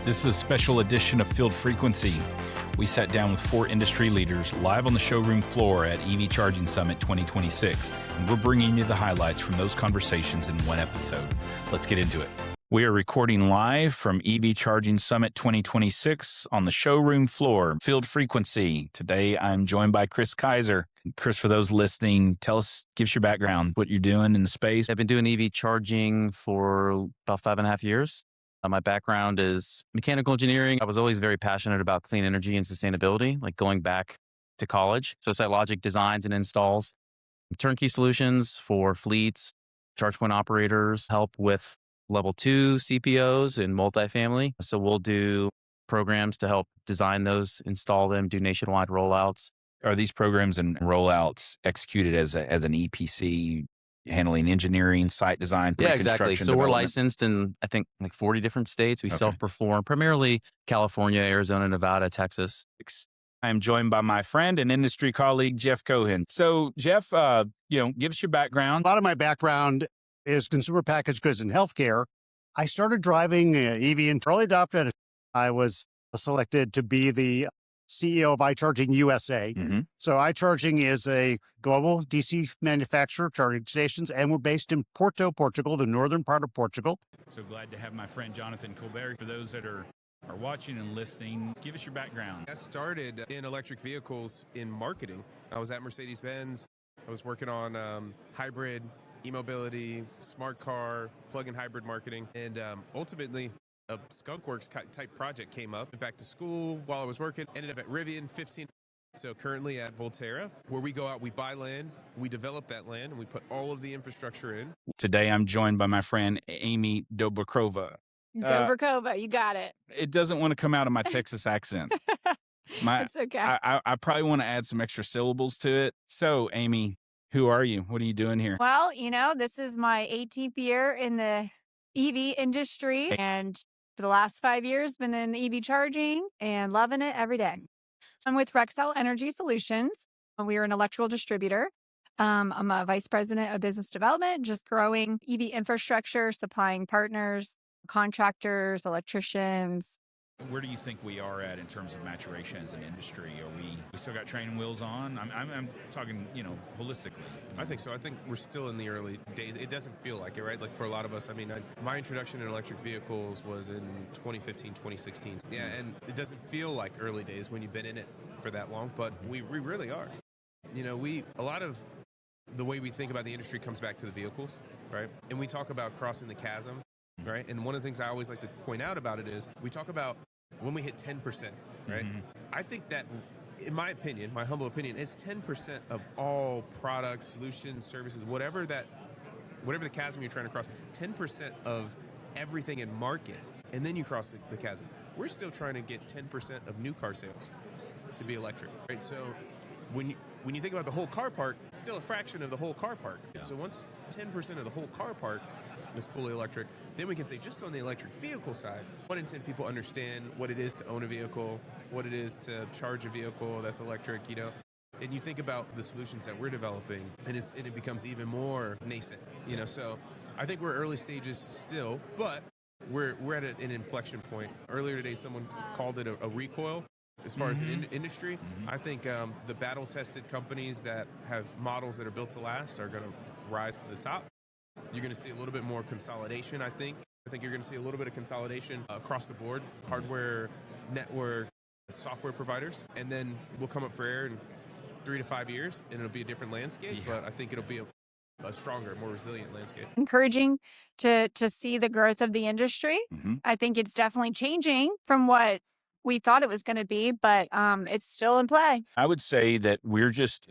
This is a special edition of Field Frequency. We sat down with 4 industry leaders live on the showroom floor at EV Charging Summit 2026, and we're bringing you the highlights from those conversations in one episode. Let's get into it. We are recording live from EV Charging Summit 2026 on the showroom floor, Field Frequency. Today, I'm joined by Chris Kaiser. Chris, for those listening, give us your background, what you're doing in the space. I've been doing EV charging for about 5.5 years. My background is mechanical engineering. I was always very passionate about clean energy and sustainability, like going back to college. So SiteLogic designs and installs turnkey solutions for fleets, charge point operators, help with level 2 CPOs in multifamily. So we'll do programs to help design those, install them, do nationwide rollouts. Are these programs and rollouts executed as an EPC, handling engineering, site design, Yeah, exactly. So we're development? licensed in, I think, like 40 different states. We Okay. self-perform, primarily California, Arizona, Nevada, Texas. I'm joined by my friend and industry colleague, Jeff Cohen. So, Jeff, give us your background. A lot of my background is consumer packaged goods and healthcare. I started driving EV and early adopted. I was selected to be the CEO of iCharging USA. Mm-hmm. So iCharging is a global DC manufacturer of charging stations, and we're based in Porto, Portugal, the northern part of Portugal. So glad to have my friend Jonathan Colbert. For those that are watching and listening, give us your background. I started in electric vehicles in marketing. I was at Mercedes-Benz. I was working on hybrid, e-mobility, smart car, plug-in hybrid marketing. And ultimately, a skunkworks type project came up. Went back to school while I was working. Ended up at Rivian 15. So currently at Volterra, where we go out, we buy land, we develop that land, and we put all of the infrastructure in. Today, I'm joined by my friend Amy Dobrykova. Dobrykova, you got it. It doesn't want to come out of my Texas accent. It's okay. I probably want to add some extra syllables to it. So, Amy, who are you? What are you doing here? Well, this is my 18th year in the EV industry, and for the last 5 years, been in EV charging and loving it every day. I'm with Rexel Energy Solutions. We are an electrical distributor. I'm a vice president of business development, just growing EV infrastructure, supplying partners, contractors, electricians. Where do you think we are at in terms of maturation as an industry? Are we still got training wheels on? I'm talking, holistically. I think so. I think we're still in the early days. It doesn't feel like it, right? Like for a lot of us, my introduction in electric vehicles was in 2015, 2016. Yeah, and it doesn't feel like early days when you've been in it for that long, but we really are. A lot of the way we think about the industry comes back to the vehicles, right? And we talk about crossing the chasm, right? And one of the things I always like to point out about it is we talk about when we hit 10%, right? Mm-hmm. I think that, in my opinion, my humble opinion, it's 10% of all products, solutions, services, whatever the chasm you're trying to cross, 10% of everything in market, and then you cross the chasm. We're still trying to get 10% of new car sales to be electric, right? So when you think about the whole car park, it's still a fraction of the whole car park. Yeah. So once 10% of the whole car park is fully electric, then we can say just on the electric vehicle side, 1 in 10 people understand what it is to own a vehicle, what it is to charge a vehicle that's electric, And you think about the solutions that we're developing, and it becomes even more nascent, So I think we're early stages still, but we're at an inflection point. Earlier today, someone called it a recoil. As far as the industry, I think the battle-tested companies that have models that are built to last are going to rise to the top. You're going to see a little bit more consolidation, I think. I think you're going to see a little bit of consolidation across the board, hardware, network, software providers, and then we'll come up for air in 3 to 5 years, and it'll be a different landscape, but I think it'll be a stronger, more resilient landscape. Encouraging to see the growth of the industry. Mm-hmm. I think it's definitely changing from what we thought it was going to be, but it's still in play. I would say that we're just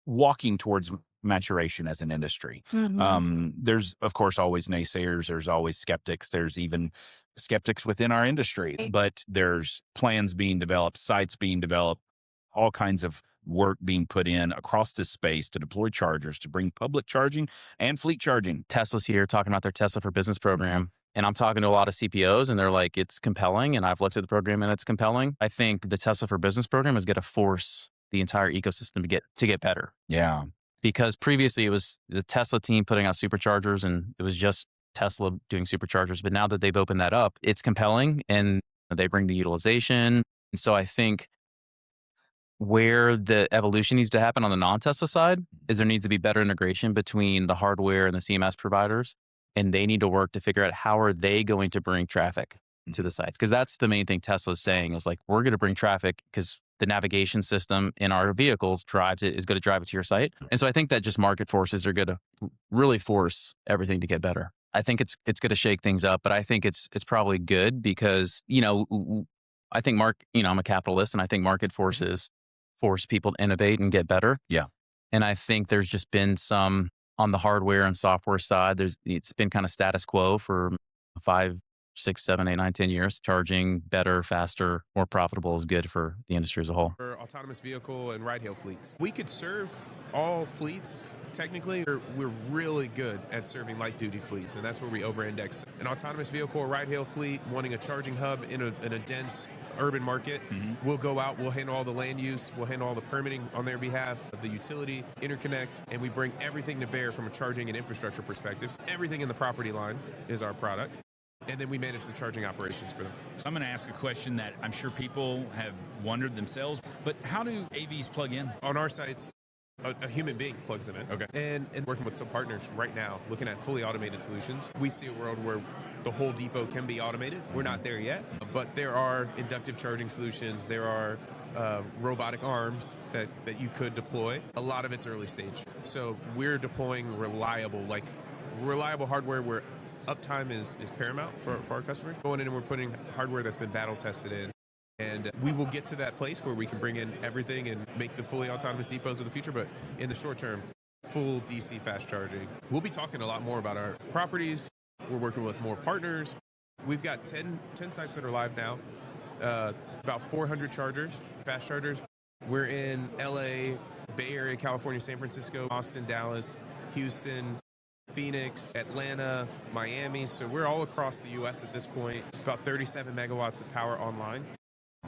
walking towards maturation as an industry. Mm-hmm. There's, of course, always naysayers. There's always skeptics. There's even skeptics within our industry, but there's plans being developed, sites being developed, all kinds of work being put in across this space to deploy chargers, to bring public charging and fleet charging. Tesla's here talking about their Tesla for Business program. And I'm talking to a lot of CPOs and they're like, it's compelling. And I've looked at the program and it's compelling. I think the Tesla for Business program is going to force the entire ecosystem to get better. Yeah. Because previously it was the Tesla team putting out superchargers and it was just Tesla doing superchargers. But now that they've opened that up, it's compelling and they bring the utilization. And so I think where the evolution needs to happen on the non-Tesla side is there needs to be better integration between the hardware and the CMS providers. And they need to work to figure out how are they going to bring traffic to the sites. Because that's the main thing Tesla's saying is like, we're going to bring traffic because the navigation system in our vehicles is going to drive it to your site. And so I think that just market forces are going to really force everything to get better. I think it's going to shake things up, but I think it's probably good because, I think I'm a capitalist and I think market forces force people to innovate and get better. Yeah. And I think there's just been some on the hardware and software side, it's been kind of status quo for 5, 6, 7, 8, 9, 10 years. Charging better, faster, more profitable is good for the industry as a whole. For autonomous vehicle and ride-hail fleets, we could serve all fleets. Technically, we're really good at serving light-duty fleets, and that's where we over-index. An autonomous vehicle or ride-hail fleet wanting a charging hub in a dense urban market, we'll go out, we'll handle all the land use, we'll handle all the permitting on their behalf, the utility, interconnect, and we bring everything to bear from a charging and infrastructure perspective. Everything in the property line is our product. And then we manage the charging operations for them. So I'm going to ask a question that I'm sure people have wondered themselves, but how do AVs plug in? On our sites, a human being plugs them in. Okay. And working with some partners right now, looking at fully automated solutions. We see a world where the whole depot can be automated. We're not there yet, but there are inductive charging solutions. There are robotic arms that you could deploy. A lot of it's early stage. So we're deploying reliable hardware where uptime is paramount for our customers. Going in and we're putting hardware that's been battle tested in. And we will get to that place where we can bring in everything and make the fully autonomous depots of the future. But in the short term, full DC fast charging. We'll be talking a lot more about our properties. We're working with more partners. We've got 10 sites that are live now, about 400 chargers, fast chargers. We're in LA, Bay Area, California, San Francisco, Austin, Dallas, Houston, Phoenix, Atlanta, Miami. So we're all across the U.S. at this point. It's about 37 megawatts of power online.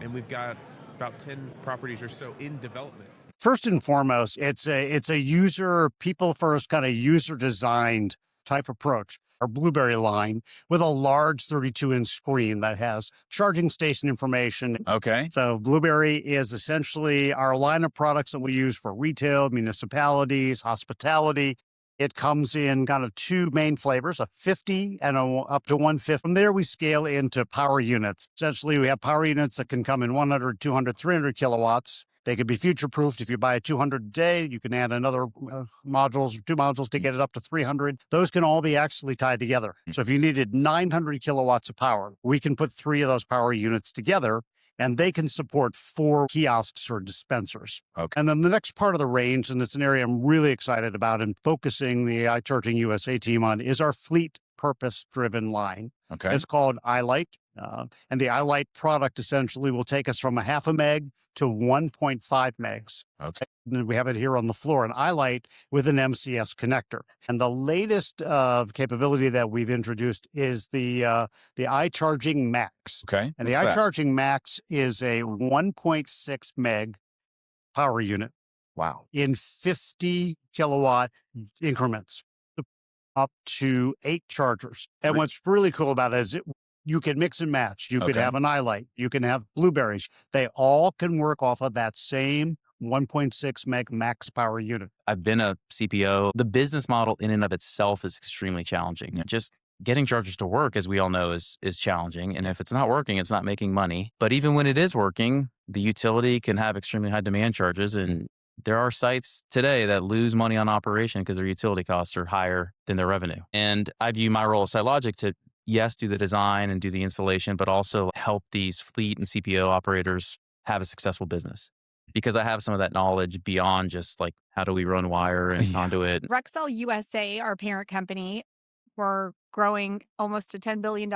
And we've got about 10 properties or so in development. First and foremost, it's a people first kind of user designed type approach. Our Blueberry line with a large 32-inch screen that has charging station information. Okay. So Blueberry is essentially our line of products that we use for retail, municipalities, hospitality. It comes in kind of two main flavors, a 50 and up to 150. From there, we scale into power units. Essentially, we have power units that can come in 100, 200, 300 kilowatts. They could be future-proofed. If you buy a 200 a day, you can add another two modules to get it up to 300. Those can all be actually tied together. So if you needed 900 kilowatts of power, we can put 3 of those power units together, and they can support 4 kiosks or dispensers. Okay. And then the next part of the range, and it's an area I'm really excited about and focusing the iCharging USA team on, is our fleet purpose-driven line. Okay. It's called iLight. And the iLight product essentially will take us from a half a meg to 1.5 megs. Okay. And we have it here on the floor, an iLight with an MCS connector. And the latest capability that we've introduced is the iCharging Max. Okay. And the iCharging Max is a 1.6 meg power unit. Wow. In 50 kilowatt increments, up to 8 chargers. And what's really cool about it is you can mix and match. You could have an iLight. You can have Blueberries. They all can work off of that same 1.6 meg max power unit. I've been a CPO. The business model in and of itself is extremely challenging. Yeah. Just getting chargers to work, as we all know, is challenging. And if it's not working, it's not making money. But even when it is working, the utility can have extremely high demand charges. And there are sites today that lose money on operation because their utility costs are higher than their revenue. And I view my role at SiteLogic to, yes, do the design and do the installation, but also help these fleet and CPO operators have a successful business. Because I have some of that knowledge beyond just like, how do we run wire and conduit? Rexel USA, our parent company, we're growing almost to $10 billion.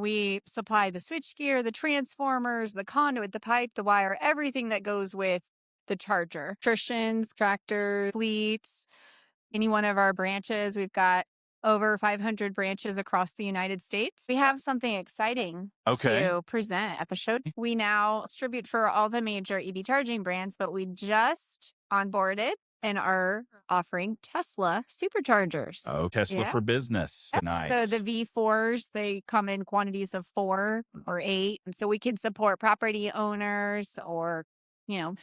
We supply the switchgear, the transformers, the conduit, the pipe, the wire, everything that goes with the charger. Electricians, tractors, fleets, any one of our branches. We've got over 500 branches across the United States. We have something exciting to present at the show. We now distribute for all the major EV charging brands, but we just onboarded and are offering Tesla superchargers. Oh, Tesla Yeah. for business. Yep. Nice. So the V4s, they come in quantities of 4 or 8. And so we can support property owners or,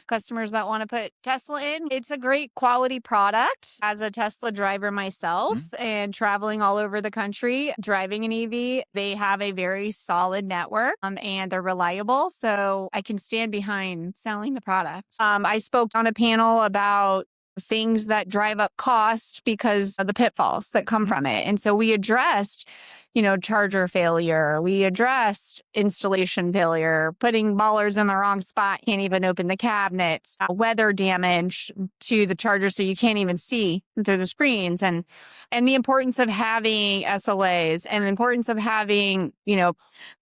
customers that want to put Tesla in. It's a great quality product. As a Tesla driver myself and traveling all over the country, driving an EV, they have a very solid network and they're reliable. So I can stand behind selling the product. I spoke on a panel about things that drive up cost because of the pitfalls that come from it. And so we addressed, charger failure. We addressed installation failure, putting ballers in the wrong spot, can't even open the cabinets, weather damage to the charger so you can't even see through the screens, and the importance of having SLAs and the importance of having,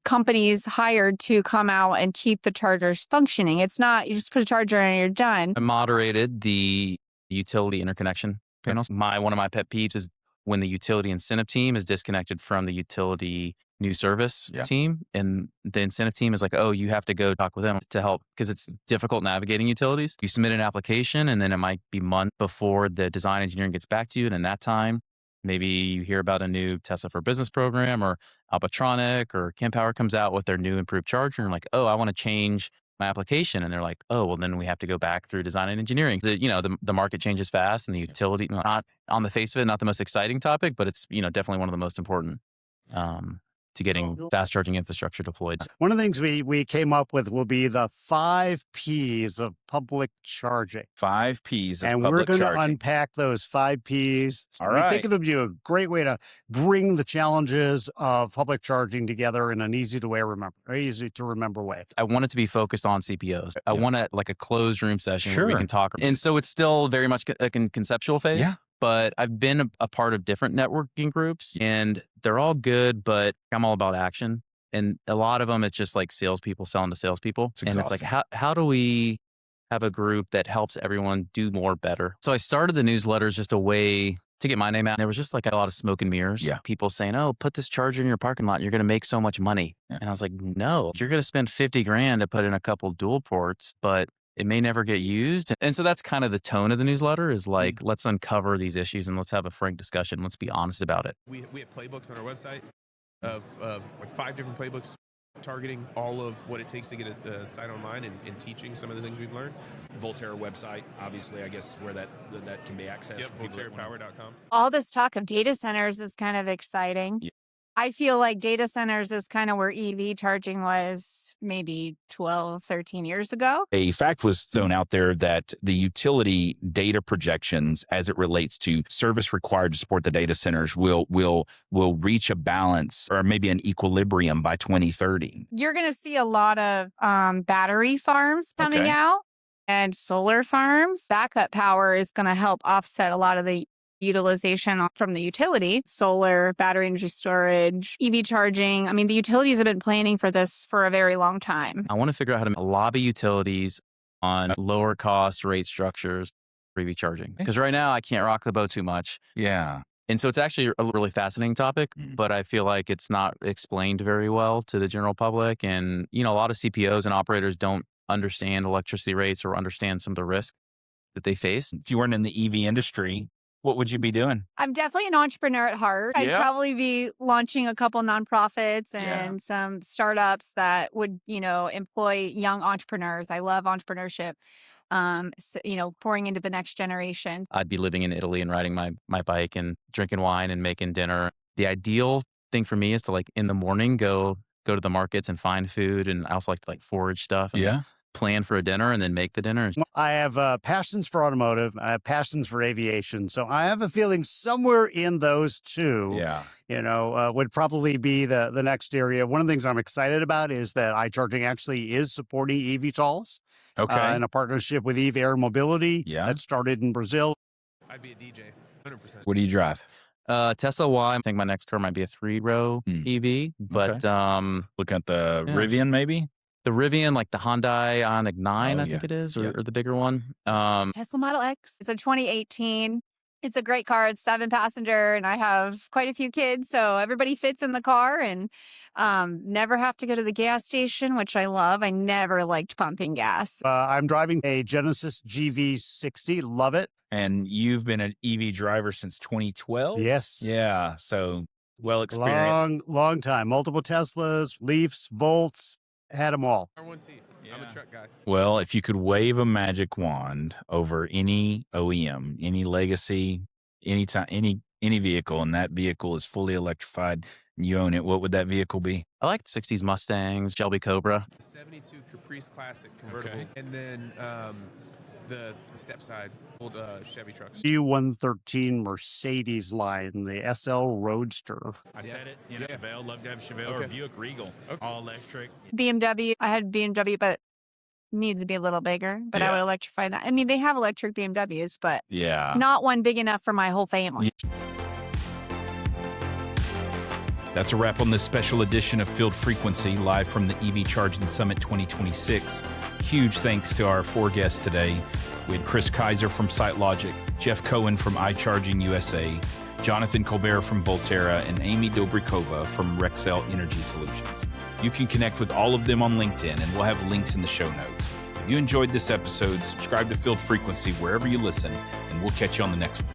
companies hired to come out and keep the chargers functioning. It's not you just put a charger in and you're done. I moderated the utility interconnection panels. One of my pet peeves is when the utility incentive team is disconnected from the utility new service team, and the incentive team is like, oh, you have to go talk with them to help because it's difficult navigating utilities. You submit an application and then it might be months before the design engineering gets back to you. And in that time, maybe you hear about a new Tesla for Business program, or Alpatronic or Kempower comes out with their new improved charger, and like, oh, I want to change my application. And they're like, oh, well, then we have to go back through design and engineering. The market changes fast, and the utility, not on the face of it, not the most exciting topic, but it's, definitely one of the most important to getting fast charging infrastructure deployed. One of the things we came up with will be the 5 Ps of public charging. 5 Ps of and public we're going to charging. unpack those 5 Ps. All We right. think it'll be a great way to bring the challenges of public charging together in an easy to remember way. I want it to be focused on CPOs. I want it like a closed room session where we Sure. can talk. And so it's still very much like in conceptual phase. Yeah. But I've been a part of different networking groups, and they're all good, but I'm all about action. And a lot of them, it's just like salespeople selling to salespeople. It's and it's like, how do we have a group that helps everyone do more better? So I started the newsletter as just a way to get my name out. There was just like a lot of smoke and mirrors. Yeah. People saying, oh, put this charger in your parking lot. You're going to make so much money. Yeah. And I was like, no, you're going to spend $50,000 to put in a couple dual ports, but it may never get used. And so that's kind of the tone of the newsletter is like, let's uncover these issues and let's have a frank discussion. Let's be honest about it. We have playbooks on our website of like 5 different playbooks targeting all of what it takes to get a site online and teaching some of the things we've learned. Volterra website, obviously, I guess, where that can be accessed. Yep, VolterraPower.com. All this talk of data centers is kind of exciting. Yeah. I feel like data centers is kind of where EV charging was maybe 12, 13 years ago. A fact was thrown out there that the utility data projections as it relates to service required to support the data centers will reach a balance or maybe an equilibrium by 2030. You're going to see a lot of battery farms coming Okay. out and solar farms. Backup power is going to help offset a lot of the utilization from the utility, solar, battery energy storage, EV charging. I mean, the utilities have been planning for this for a very long time. I want to figure out how to lobby utilities on lower cost rate structures for EV charging. Because right now I can't rock the boat too much. Yeah. And so it's actually a really fascinating topic, but I feel like it's not explained very well to the general public. And, a lot of CPOs and operators don't understand electricity rates or understand some of the risk that they face. If you weren't in the EV industry, what would you be doing? I'm definitely an entrepreneur at heart. I'd Yeah. probably be launching a couple nonprofits and some startups that would, employ young entrepreneurs. I love entrepreneurship. Pouring into the next generation. I'd be living in Italy and riding my bike and drinking wine and making dinner. The ideal thing for me is to in the morning go to the markets and find food, and I also like to forage stuff and plan for a dinner and then make the dinner. I have passions for automotive. I have passions for aviation. So I have a feeling somewhere in those two, would probably be the next area. One of the things I'm excited about is that iCharging actually is supporting eVTOLs. Okay. In a partnership with Eve Air Mobility. Yeah. That started in Brazil. I'd be a DJ, 100%. What do you drive? Tesla Y. I think my next car might be a 3-row EV, but Looking at the Rivian, maybe? the Rivian, like the Hyundai Ioniq 9, I think it is, or the bigger one. Tesla Model X. It's a 2018. It's a great car. It's 7-passenger, and I have quite a few kids, so everybody fits in the car, and never have to go to the gas station, which I love. I never liked pumping gas. I'm driving a Genesis GV60. Love it. And you've been an EV driver since 2012? Yes. Yeah. So well experienced. Long time. Multiple Teslas, Leafs, Volts, had them all. R1T. I'm a truck guy. Well, if you could wave a magic wand over any OEM, any legacy, any vehicle, and that vehicle is fully electrified, and you own it, what would that vehicle be? I like 60s Mustangs, Shelby Cobra. 72 Caprice Classic convertible. Okay. And then the step side, old Chevy trucks. U113 Mercedes line, the SL Roadster. I said it. You know, Chevelle, love to have Chevelle or Buick Regal, all electric. BMW. I had BMW, but needs to be a little bigger. But I would electrify that. I mean, they have electric BMWs, but not one big enough for my whole family. That's a wrap on this special edition of Field Frequency, live from the EV Charging Summit 2026. Huge thanks to our 4 guests today. We had Chris Kaiser from SiteLogic, Jeff Cohen from iCharging USA, Jonathan Colbert from Volterra, and Amy Dobrykova from Rexel Energy Solutions. You can connect with all of them on LinkedIn, and we'll have links in the show notes. If you enjoyed this episode, subscribe to Field Frequency wherever you listen, and we'll catch you on the next one.